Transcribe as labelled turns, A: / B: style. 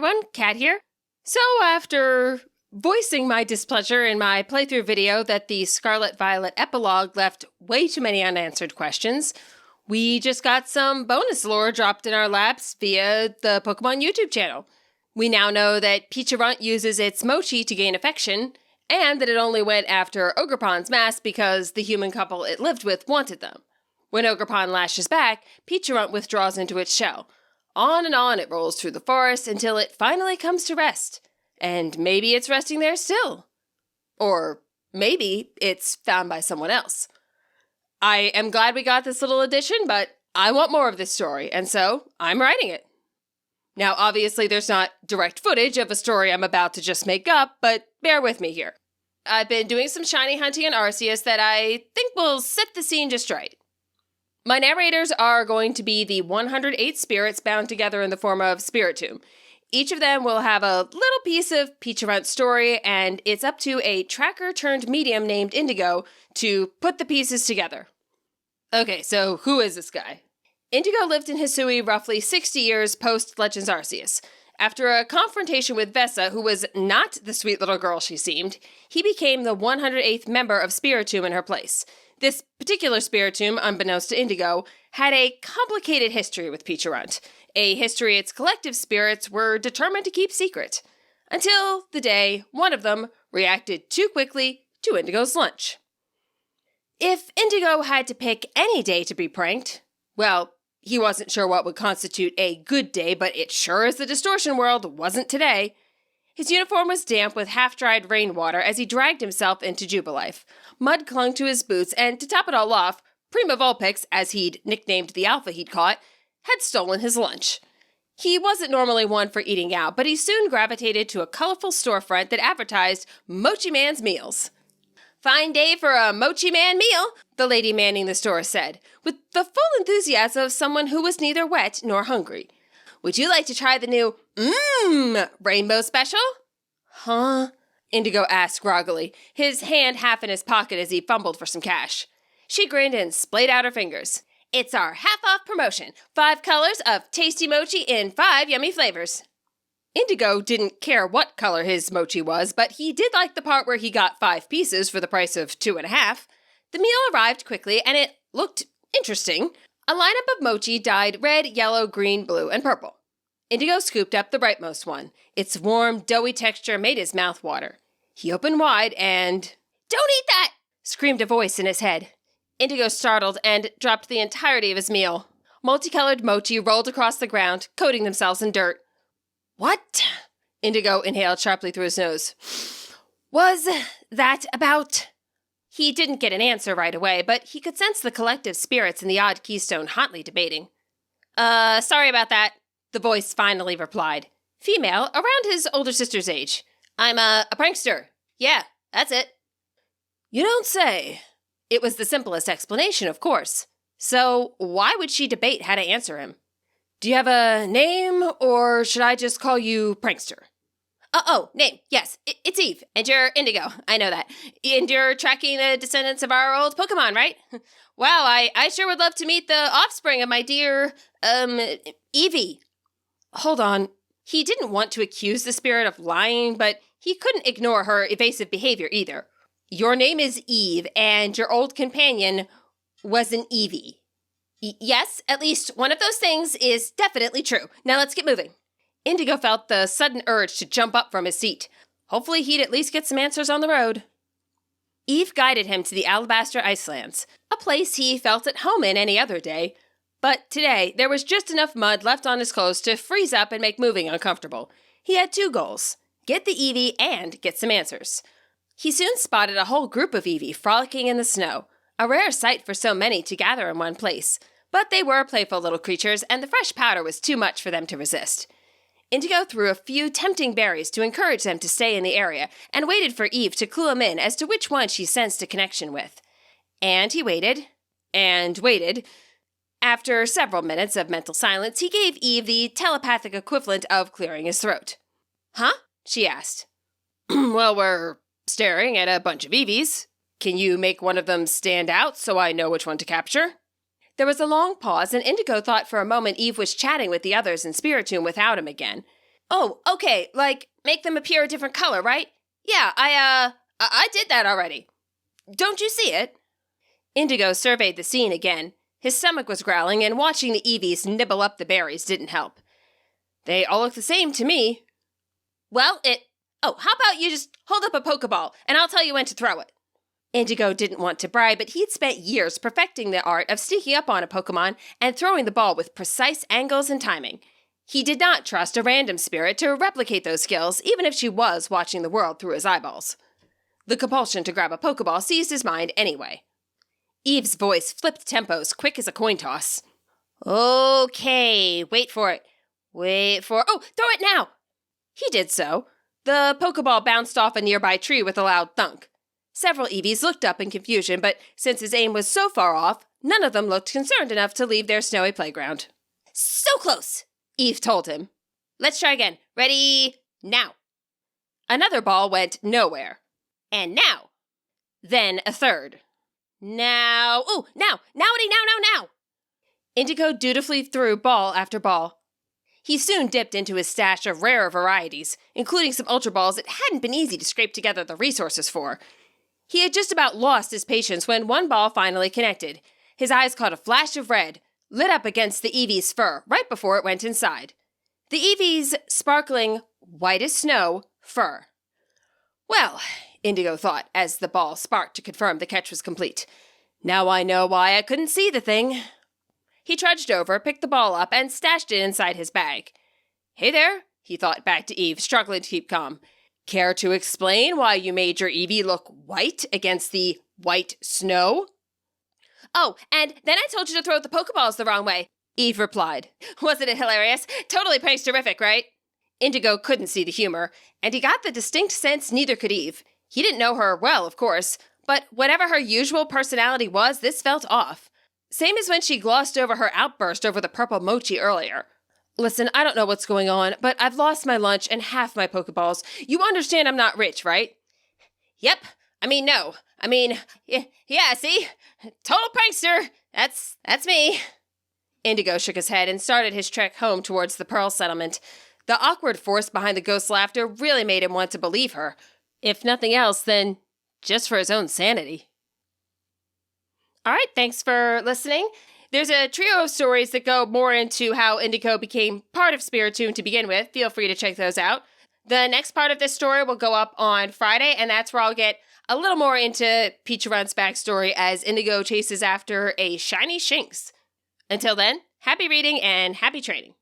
A: everyone, Kat here. So after voicing my displeasure in my playthrough video that the Scarlet Violet epilogue left way too many unanswered questions, we just got some bonus lore dropped in our laps via the Pokemon YouTube channel. We now know that Pecharunt uses its Mochi to gain affection, and that it only went after Ogerpon's mask because the human couple it lived with wanted them. When Ogerpon lashes back, Pecharunt withdraws into its shell. On and on it rolls through the forest until it finally comes to rest. And maybe it's resting there still. Or maybe it's found by someone else. I am glad we got this little addition, but I want more of this story, and so I'm writing it. Now, obviously, there's not direct footage of a story I'm about to just make up, but bear with me here. I've been doing some shiny hunting in Arceus that I think will set the scene just right. My narrators are going to be the 108 spirits bound together in the form of Spiritomb. Each of them will have a little piece of Pecharunt's story, and it's up to a tracker-turned-medium named Indigo to put the pieces together. Okay, so who is this guy? Indigo lived in Hisui roughly 60 years post-Legends Arceus. After a confrontation with Vesa, who was not the sweet little girl she seemed, he became the 108th member of Spiritomb in her place. This particular Spiritomb, unbeknownst to Indigo, had a complicated history with Pecharunt, a history its collective spirits were determined to keep secret, until the day one of them reacted too quickly to Indigo's lunch. If Indigo had to pick any day to be pranked, well, he wasn't sure what would constitute a good day, but it sure as the distortion world wasn't today. His uniform was damp with half-dried rainwater as he dragged himself into Jubilife. Mud clung to his boots, and to top it all off, Prima Vulpix, as he'd nicknamed the alpha he'd caught, had stolen his lunch. He wasn't normally one for eating out, but he soon gravitated to a colorful storefront that advertised Mochi Man's Meals. "Fine day for a Mochi Man meal," the lady manning the store said, with the full enthusiasm of someone who was neither wet nor hungry. "Would you like to try the new, rainbow special?" "Huh?" Indigo asked groggily, his hand half in his pocket as he fumbled for some cash. She grinned and splayed out her fingers. "It's our half-off promotion. 5 colors of tasty mochi in 5 yummy flavors." Indigo didn't care what color his mochi was, but he did like the part where he got 5 pieces for the price of 2.5. The meal arrived quickly, and it looked interesting. A lineup of mochi dyed red, yellow, green, blue, and purple. Indigo scooped up the rightmost one. Its warm, doughy texture made his mouth water. He opened wide and... "Don't eat that!" screamed a voice in his head. Indigo startled and dropped the entirety of his meal. Multicolored mochi rolled across the ground, coating themselves in dirt. "What?" Indigo inhaled sharply through his nose. "Was that about?" He didn't get an answer right away, but he could sense the collective spirits in the odd keystone hotly debating. Sorry about that," the voice finally replied. Female, around his older sister's age. "I'm a prankster. Yeah, that's it." "You don't say." It was the simplest explanation, of course. So why would she debate how to answer him? "Do you have a name, or should I just call you Prankster?" Name. Yes, it's Eve, and you're Indigo. I know that. And you're tracking the descendants of our old Pokemon, right? Wow, I sure would love to meet the offspring of my dear, Eevee." Hold on. He didn't want to accuse the spirit of lying, but he couldn't ignore her evasive behavior either. "Your name is Eve, and your old companion was an Eevee." Yes, at least one of those things is definitely true. Now let's get moving." Indigo felt the sudden urge to jump up from his seat. Hopefully he'd at least get some answers on the road. Eve guided him to the Alabaster Icelands, a place he felt at home in any other day. But today, there was just enough mud left on his clothes to freeze up and make moving uncomfortable. He had 2 goals: get the Eevee and get some answers. He soon spotted a whole group of Eevee frolicking in the snow, a rare sight for so many to gather in one place. But they were playful little creatures, and the fresh powder was too much for them to resist. Indigo threw a few tempting berries to encourage them to stay in the area, and waited for Eve to clue him in as to which one she sensed a connection with. And he waited, and waited. After several minutes of mental silence, he gave Eve the telepathic equivalent of clearing his throat. "Huh?" she asked. "Well, we're staring at a bunch of Eevees. Can you make one of them stand out so I know which one to capture?" There was a long pause, and Indigo thought for a moment Eve was chatting with the others in Spiritomb without him again. Oh, okay, like, make them appear a different color, right? Yeah, I did that already. Don't you see it? Indigo surveyed the scene again. His stomach was growling, and watching the Eevees nibble up the berries didn't help. They all look the same to me. Well, Oh, how about you just hold up a Pokeball, and I'll tell you when to throw it. Indigo didn't want to bribe, but he'd spent years perfecting the art of sneaking up on a Pokemon and throwing the ball with precise angles and timing. He did not trust a random spirit to replicate those skills, even if she was watching the world through his eyeballs. The compulsion to grab a Pokeball seized his mind anyway. Eve's voice flipped tempos quick as a coin toss. Okay, wait for it. Oh, throw it now! He did so. The Pokeball bounced off a nearby tree with a loud thunk. Several Eevees looked up in confusion, but since his aim was so far off, none of them looked concerned enough to leave their snowy playground. So close, Eve told him. Let's try again. Ready? Now. Another ball went nowhere. And now. Then a third. Now. Ooh, now. Now. Indigo dutifully threw ball after ball. He soon dipped into his stash of rarer varieties, including some Ultra Balls it hadn't been easy to scrape together the resources for. He had just about lost his patience when one ball finally connected. His eyes caught a flash of red, lit up against the Eevee's fur right before it went inside. The Eevee's sparkling, white as snow, fur. Well, Indigo thought as the ball sparked to confirm the catch was complete. Now I know why I couldn't see the thing. He trudged over, picked the ball up, and stashed it inside his bag. Hey there, he thought back to Eve, struggling to keep calm. Care to explain why you made your Eevee look white against the white snow? Oh, and then I told you to throw the Pokeballs the wrong way, Eve replied. Wasn't it hilarious? Totally prankster-rific, right? Indigo couldn't see the humor, and he got the distinct sense neither could Eve. He didn't know her well, of course, but whatever her usual personality was, this felt off. Same as when she glossed over her outburst over the purple Mochi earlier. Listen, I don't know what's going on, but I've lost my lunch and half my Pokeballs. You understand I'm not rich, right? Yep. No. Yeah, see? Total prankster. That's me. Indigo shook his head and started his trek home towards the Pearl settlement. The awkward force behind the ghost's laughter really made him want to believe her. If nothing else, then just for his own sanity. All right, thanks for listening. There's a trio of stories that go more into how Indigo became part of Spiritomb to begin with. Feel free to check those out. The next part of this story will go up on Friday, and that's where I'll get a little more into Pecharunt's backstory as Indigo chases after a shiny Shinx. Until then, happy reading and happy training.